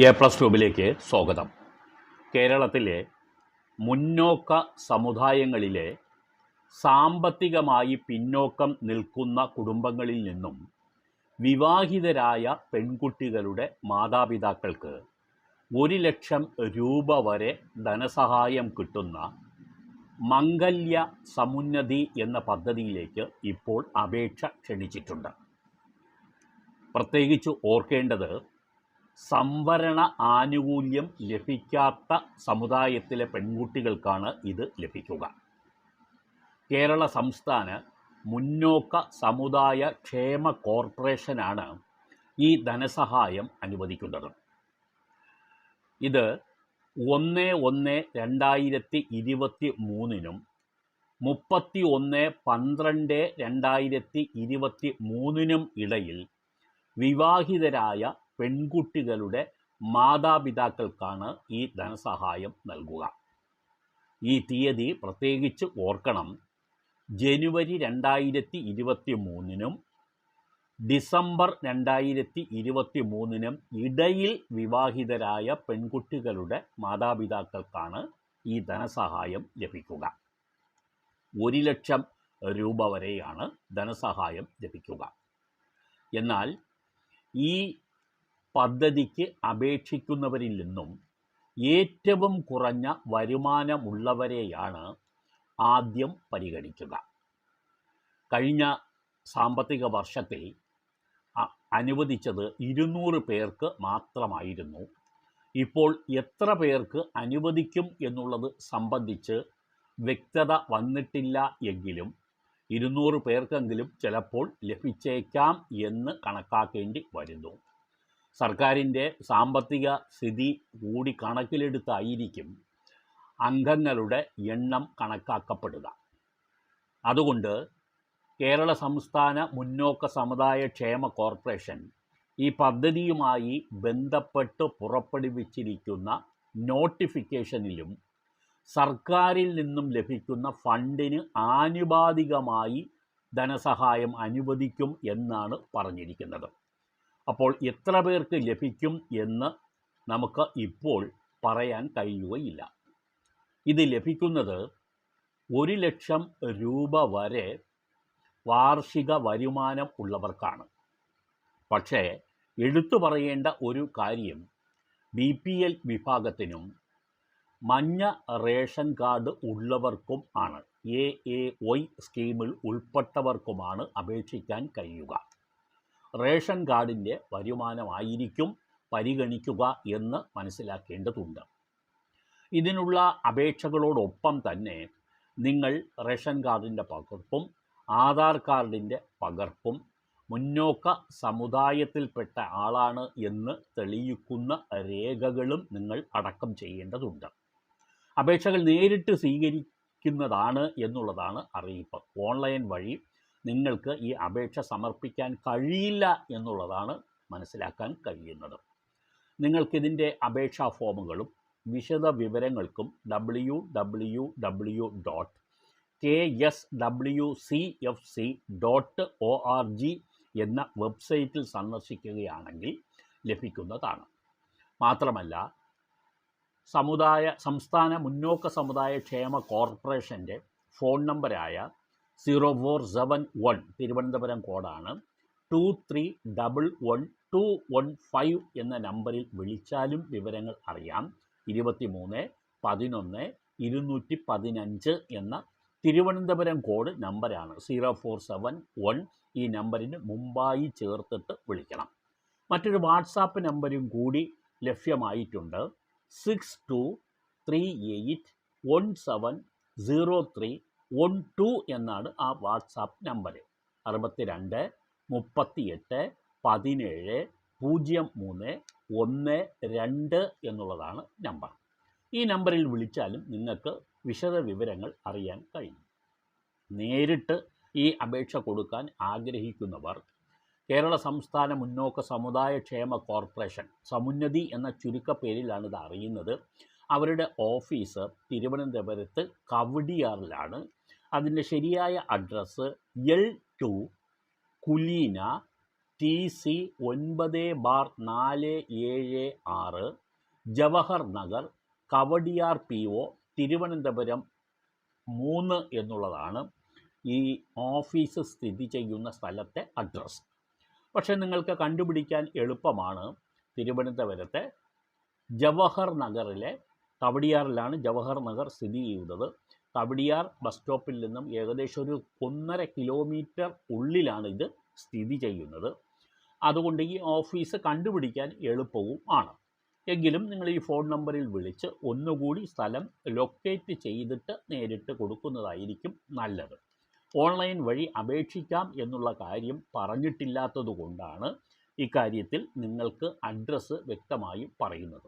A+ട്യൂബിലേക്ക് സ്വാഗതം. കേരളത്തിലെ മുന്നോക്ക സമുദായങ്ങളിലെ സാമ്പത്തികമായി പിന്നോക്കം നിൽക്കുന്ന കുടുംബങ്ങളിൽ നിന്നും വിവാഹിതരായ പെൺകുട്ടികളുടെ മാതാപിതാക്കൾക്ക് 1,00,000 രൂപ വരെ ധനസഹായം കിട്ടുന്ന മംഗല്യ സമുന്നതി എന്ന പദ്ധതിയിലേക്ക് ഇപ്പോൾ അപേക്ഷ ക്ഷണിച്ചിട്ടുണ്ട്. പ്രത്യേകിച്ച് ഓർക്കേണ്ടത്, സംവരണ ആനുകൂല്യം ലഭിക്കാത്ത സമുദായത്തിലെ പെൺകുട്ടികൾക്കാണ് ഇത് ലഭിക്കുക. കേരള സംസ്ഥാന മുന്നോക്ക സമുദായ ക്ഷേമ കോർപ്പറേഷനാണ് ഈ ധനസഹായം അനുവദിക്കുന്നത്. ഇത് 1/1/2023 31/12/2023 ഇടയിൽ വിവാഹിതരായ പെൺകുട്ടികളുടെ മാതാപിതാക്കൾക്കാണ് ഈ ധനസഹായം നൽകുക. ഈ തീയതി പ്രത്യേകിച്ച് ഓർക്കണം. ജനുവരി 2023 ഡിസംബർ 2023 ഇടയിൽ വിവാഹിതരായ പെൺകുട്ടികളുടെ മാതാപിതാക്കൾക്കാണ് ഈ ധനസഹായം ലഭിക്കുക. 1,00,000 രൂപ വരെയാണ് ധനസഹായം ലഭിക്കുക. എന്നാൽ ഈ പദ്ധതിക്ക് അപേക്ഷിക്കുന്നവരിൽ നിന്നും ഏറ്റവും കുറഞ്ഞ വരുമാനമുള്ളവരെയാണ് ആദ്യം പരിഗണിക്കുക. കഴിഞ്ഞ സാമ്പത്തിക വർഷത്തിൽ അനുവദിച്ചത് 200 പേർക്ക് മാത്രമായിരുന്നു. ഇപ്പോൾ എത്ര പേർക്ക് അനുവദിക്കും എന്നുള്ളത് സംബന്ധിച്ച് വ്യക്തത വന്നിട്ടില്ല എങ്കിലും 200 പേർക്കെങ്കിലും ചിലപ്പോൾ ലഭിച്ചേക്കാം എന്ന് കണക്കാക്കേണ്ടി വരുന്നു. സർക്കാരിൻ്റെ സാമ്പത്തിക സ്ഥിതി കൂടി കണക്കിലെടുത്തായിരിക്കും അംഗങ്ങളുടെ എണ്ണം കണക്കാക്കപ്പെടുക. അതുകൊണ്ട് കേരള സംസ്ഥാന മുന്നോക്ക സമുദായ ക്ഷേമ കോർപ്പറേഷൻ ഈ പദ്ധതിയുമായി ബന്ധപ്പെട്ട് പുറപ്പെടുവിച്ചിരിക്കുന്ന നോട്ടിഫിക്കേഷനിലും സർക്കാരിൽ നിന്നും ലഭിക്കുന്ന ഫണ്ടിന് ആനുപാതികമായി ധനസഹായം അനുവദിക്കും എന്നാണ് പറഞ്ഞിരിക്കുന്നത്. അപ്പോൾ എത്ര പേർക്ക് ലഭിക്കും എന്ന് നമുക്ക് ഇപ്പോൾ പറയാൻ കഴിയുകയില്ല. ഇത് ലഭിക്കുന്നത് 1,00,000 രൂപ വരെ വാർഷിക വരുമാനം ഉള്ളവർക്കാണ്. പക്ഷേ എടുത്തു പറയേണ്ട ഒരു കാര്യം, BPL വിഭാഗത്തിനും മഞ്ഞ റേഷൻ കാർഡ് ഉള്ളവർക്കും ആണ്. AAY സ്കീമിൽ ഉൾപ്പെട്ടവർക്കുമാണ് അപേക്ഷിക്കാൻ കഴിയുക. റേഷൻ കാർഡിൻ്റെ വരുമാനമായിരിക്കും പരിഗണിക്കുക എന്ന് മനസ്സിലാക്കേണ്ടതുണ്ട്. ഇതിനുള്ള അപേക്ഷകളോടൊപ്പം തന്നെ നിങ്ങൾ റേഷൻ കാർഡിൻ്റെ പകർപ്പും ആധാർ കാർഡിൻ്റെ പകർപ്പും മുന്നോക്ക സമുദായത്തിൽപ്പെട്ട ആളാണ് എന്ന് തെളിയിക്കുന്ന രേഖകളും നിങ്ങൾ അടക്കം ചെയ്യേണ്ടതുണ്ട്. അപേക്ഷകൾ നേരിട്ട് സ്വീകരിക്കുന്നതാണ് എന്നുള്ളതാണ് അറിയിപ്പ്. ഓൺലൈൻ വഴി നിങ്ങൾക്ക് ഈ അപേക്ഷ സമർപ്പിക്കാൻ കഴിയില്ല എന്നുള്ളതാണ് മനസ്സിലാക്കാൻ കഴിയുന്നത്. നിങ്ങൾക്കിതിൻ്റെ അപേക്ഷാ ഫോമുകളും വിശദ വിവരങ്ങൾക്കും www.kswcfc.org എന്ന വെബ്സൈറ്റിൽ സന്ദർശിക്കുകയാണെങ്കിൽ ലഭിക്കുന്നതാണ്. മാത്രമല്ല, സംസ്ഥാന മുന്നോക്ക സമുദായ ക്ഷേമ കോർപ്പറേഷൻ്റെ ഫോൺ നമ്പറായ 0471 തിരുവനന്തപുരം കോഡാണ് 2311-215 എന്ന നമ്പറിൽ വിളിച്ചാലും വിവരങ്ങൾ അറിയാം. 2311-215 എന്ന തിരുവനന്തപുരം കോഡ് നമ്പറാണ്. 0471 ഈ നമ്പറിന് മുമ്പായി ചേർത്തിട്ട് വിളിക്കണം. മറ്റൊരു വാട്സാപ്പ് നമ്പരും കൂടി ലഭ്യമായിട്ടുണ്ട്. 6238170312 എന്നാണ് ആ വാട്സാപ്പ് നമ്പർ. 62 38 17 03 12 എന്നുള്ളതാണ് നമ്പർ. ഈ നമ്പറിൽ വിളിച്ചാലും നിങ്ങൾക്ക് വിശദ വിവരങ്ങൾ അറിയാൻ കഴിയും. നേരിട്ട് ഈ അപേക്ഷ കൊടുക്കാൻ ആഗ്രഹിക്കുന്നവർ കേരള സംസ്ഥാന മുന്നോക്ക സമുദായ ക്ഷേമ കോർപ്പറേഷൻ, സമുന്നതി എന്ന ചുരുക്കപ്പേരിലാണ് ഇത് അറിയുന്നത്. അവരുടെ ഓഫീസ് തിരുവനന്തപുരത്ത് കവടിയാറിലാണ്. അതിൻ്റെ ശരിയായ address L2 Kuleena TC9/476 Jawahar Nagar, Kowdiar PO, Thiruvananthapuram 3 എന്നുള്ളതാണ് ഈ ഓഫീസ് സ്ഥിതി ചെയ്യുന്ന സ്ഥലത്തെ അഡ്രസ്സ്. പക്ഷേ നിങ്ങൾക്ക് കണ്ടുപിടിക്കാൻ എളുപ്പമാണ്. തിരുവനന്തപുരത്തെ ജവഹർ നഗറിലെ കവടിയാറിലാണ് ജവഹർ നഗർ സ്ഥിതി ചെയ്യുന്നത്. കവടിയാർ ബസ് സ്റ്റോപ്പിൽ നിന്നും ഏകദേശം ഒരു 1.5 കിലോമീറ്റർ ഉള്ളിലാണ് ഇത് സ്ഥിതി ചെയ്യുന്നത്. അതുകൊണ്ട് ഈ ഓഫീസ് കണ്ടുപിടിക്കാൻ എളുപ്പവും ആണ്. എങ്കിലും നിങ്ങൾ ഈ ഫോൺ നമ്പറിൽ വിളിച്ച് ഒന്നുകൂടി സ്ഥലം ലൊക്കേറ്റ് ചെയ്തിട്ട് നേരിട്ട് കൊടുക്കുന്നതായിരിക്കും നല്ലത്. ഓൺലൈൻ വഴി അപേക്ഷിക്കാം എന്നുള്ള കാര്യം പറഞ്ഞിട്ടില്ലാത്തത് കൊണ്ടാണ് ഇക്കാര്യത്തിൽ നിങ്ങൾക്ക് അഡ്രസ്സ് വ്യക്തമായും പറയുന്നത്.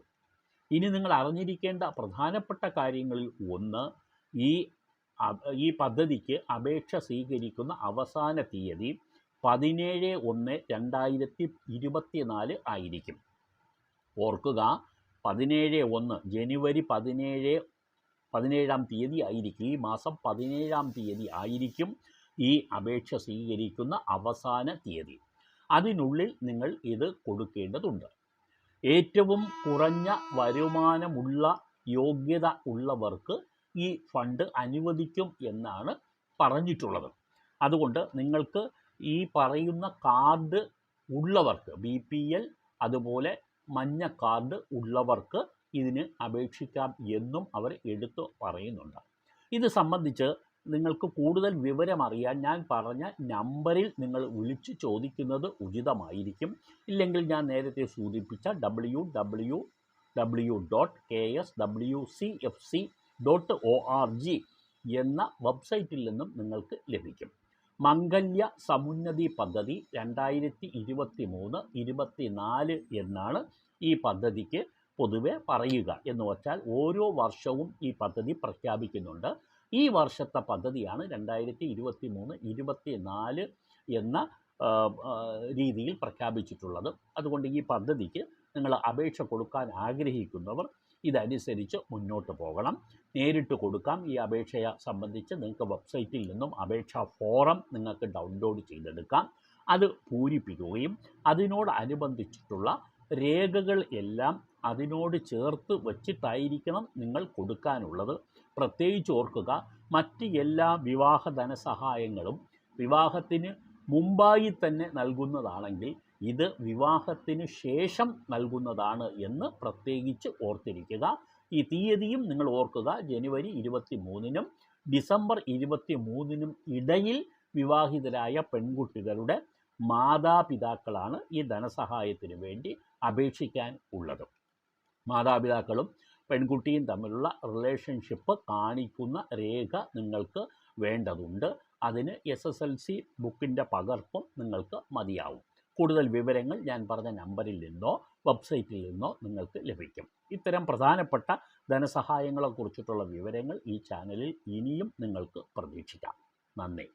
ഇനി നിങ്ങൾ അറിഞ്ഞിരിക്കേണ്ട പ്രധാനപ്പെട്ട കാര്യങ്ങളിൽ ഒന്ന്, ഈ പദ്ധതിക്ക് അപേക്ഷ സ്വീകരിക്കുന്ന അവസാന തീയതി 17/1/2024 ആയിരിക്കും. ഓർക്കുക, 17/1 ജനുവരി 17-ാം തീയതി ആയിരിക്കും. ഈ മാസം 17-ാം തീയതി ആയിരിക്കും ഈ അപേക്ഷ സ്വീകരിക്കുന്ന അവസാന തീയതി. അതിനുള്ളിൽ നിങ്ങൾ ഇത് കൊടുക്കേണ്ടതുണ്ട്. ഏറ്റവും കുറഞ്ഞ വരുമാനമുള്ള യോഗ്യത ഉള്ളവർക്ക് ഈ ഫണ്ട് അനുവദിക്കും എന്നാണ് പറഞ്ഞിട്ടുള്ളത്. അതുകൊണ്ട് നിങ്ങൾക്ക് ഈ പറയുന്ന കാർഡ് ഉള്ളവർക്ക്, BPL അതുപോലെ മഞ്ഞ കാർഡ് ഉള്ളവർക്ക് ഇതിന് അപേക്ഷിക്കാം എന്നും അവർ എടുത്തു പറയുന്നുണ്ട്. ഇത് സംബന്ധിച്ച് നിങ്ങൾക്ക് കൂടുതൽ വിവരം അറിയാൻ ഞാൻ പറഞ്ഞ നമ്പറിൽ നിങ്ങൾ വിളിച്ചു ചോദിക്കുന്നത് ഉചിതമായിരിക്കും. ഇല്ലെങ്കിൽ ഞാൻ നേരത്തെ സൂചിപ്പിച്ച www.kswcfc.org എന്ന വെബ്സൈറ്റിൽ നിന്നും നിങ്ങൾക്ക് ലഭിക്കും. മംഗല്യ സമുന്നതി പദ്ധതി 2023-24 എന്നാണ് ഈ പദ്ധതിക്ക് പൊതുവെ പറയുക. എന്ന് വച്ചാൽ ഓരോ വർഷവും ഈ പദ്ധതി പ്രഖ്യാപിക്കുന്നുണ്ട്. ഈ വർഷത്തെ പദ്ധതിയാണ് 2023-24 എന്ന രീതിയിൽ പ്രഖ്യാപിച്ചിട്ടുള്ളത്. അതുകൊണ്ട് ഈ പദ്ധതിക്ക് നിങ്ങൾ അപേക്ഷ കൊടുക്കാൻ ആഗ്രഹിക്കുന്നവർ ഇതനുസരിച്ച് മുന്നോട്ട് പോകണം. നേരിട്ട് കൊടുക്കാം. ഈ അപേക്ഷയെ സംബന്ധിച്ച് നിങ്ങൾക്ക് വെബ്സൈറ്റിൽ നിന്നും അപേക്ഷാ ഫോറം നിങ്ങൾക്ക് ഡൗൺലോഡ് ചെയ്തെടുക്കാം. അത് പൂരിപ്പിക്കുകയും അതിനോടനുബന്ധിച്ചിട്ടുള്ള രേഖകൾ എല്ലാം അതിനോട് ചേർത്ത് വച്ചിട്ടായിരിക്കണം നിങ്ങൾ കൊടുക്കാനുള്ളത്. പ്രത്യേകിച്ച് ഓർക്കുക, മറ്റ് എല്ലാ വിവാഹ ധനസഹായങ്ങളും വിവാഹത്തിന് മുമ്പായി തന്നെ നൽകുന്നതാണെങ്കിൽ ഇത് വിവാഹത്തിന് ശേഷം നൽകുന്നതാണ് എന്ന് പ്രത്യേകിച്ച് ഓർത്തിരിക്കുക. ഈ തീയതിയും നിങ്ങൾ ഓർക്കുക. ജനുവരി 23-നും ഡിസംബർ 23-നും ഇടയിൽ വിവാഹിതരായ പെൺകുട്ടികളുടെ മാതാപിതാക്കളാണ് ഈ ധനസഹായത്തിന് വേണ്ടി അപേക്ഷിക്കാൻ ഉള്ളത്. മാതാപിതാക്കളും പെൺകുട്ടിയും തമ്മിലുള്ള റിലേഷൻഷിപ്പ് കാണിക്കുന്ന രേഖ നിങ്ങൾക്ക് വേണ്ടതുണ്ട്. അതിന് SSLC ബുക്കിൻ്റെ പകർപ്പും നിങ്ങൾക്ക് മതിയാവും. കൂടുതൽ വിവരങ്ങൾ ഞാൻ പറഞ്ഞ നമ്പറിൽ നിന്നോ വെബ്സൈറ്റിൽ നിന്നോ നിങ്ങൾക്ക് ലഭിക്കും. ഇത്തരം പ്രധാനപ്പെട്ട ധനസഹായങ്ങളെക്കുറിച്ചിട്ടുള്ള വിവരങ്ങൾ ഈ ചാനലിൽ ഇനിയും നിങ്ങൾക്ക് പ്രതീക്ഷിക്കാം. നന്ദി.